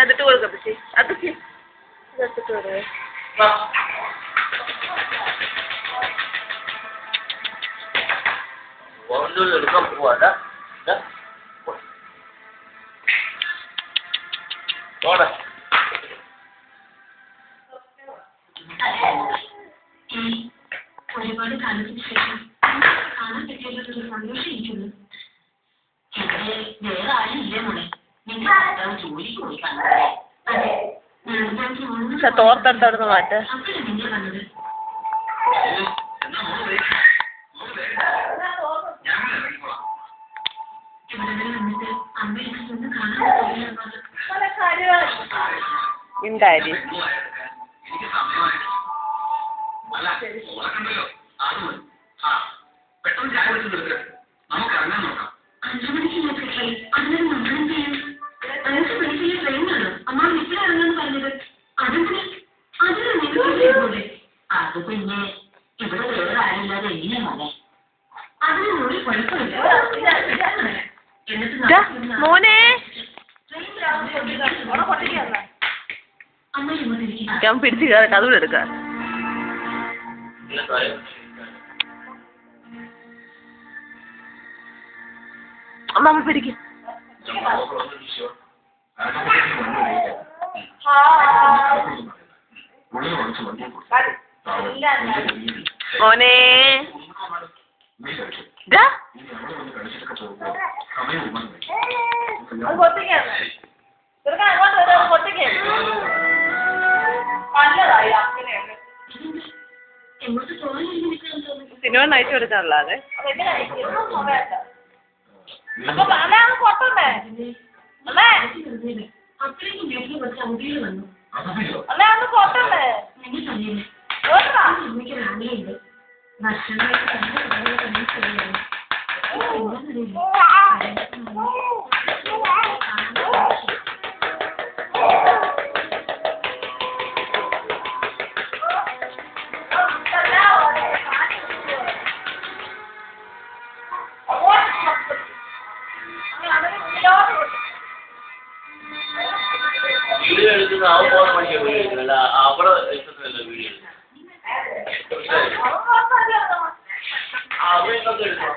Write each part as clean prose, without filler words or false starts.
അതിട്ട് കൊടുക്കാം പക്ഷേ അതൊക്കെ ഇട്ടിട്ട് കൊടുക്കേ എടുക്കാൻ പോവാ ഒരുപാട് കാലത്തിന് ശേഷം കാണാൻ പറ്റിയതൊരു സന്തോഷം എനിക്കുള്ളൂ. വേറെ ആരും ഇല്ല മോളെ. നിങ്ങൾ ജോലിക്ക് പോയി കാണാതെ. അതെ തോർത്തെടുത്തവിടുന്ന് മാറ്റ അപ്പോഴാണ് നിങ്ങൾ വന്നത്. ഇവിടെ വന്നിട്ട് അമ്മയെ ഒന്ന് കാണാൻ ഉണ്ടായി അത് പിന്നെ ഇവിടെ വേറെ ആരില്ലാതെ എങ്ങനെയാ മോനെ അതിനൊരു കുഴപ്പമില്ല. മോനെ ഞാൻ പിടിച്ച് കയറട്ടെ അതുകൂടെ എടുക്കാം അമ്മ പിടിക്കും മോനെ സിനിമ നയിച്ചു കൊടുക്കാനുള്ള അതെ അത്രയും വീട്ടിൽ കുറച്ച് അവധിയിൽ വന്നു. അമ്മയ്ക്ക് ആഗ്രഹമുണ്ട് ഭക്ഷണമായിട്ട് തന്നെ ശരിയാണ്. വീഡിയോ എടുക്കുന്ന ആ പോകുന്ന മണിക്ക് വീഡിയോ എടുക്കുന്നില്ല അവിടെ എടുക്കുന്നില്ല വീഡിയോ അവയൊക്കെ എടുക്കണം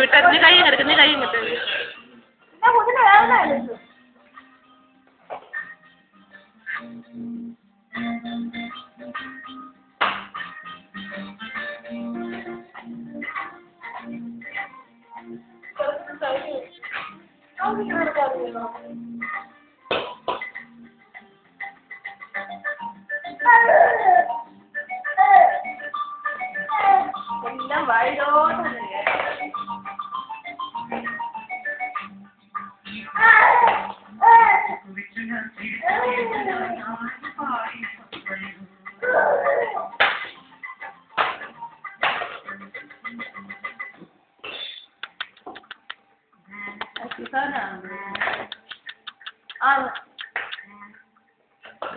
വിട്ടാ നീ കൈ കിടക്കും നീ കൈ കിട്ടും എല്ലാം വായിലോട്ട്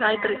ഗായത്രി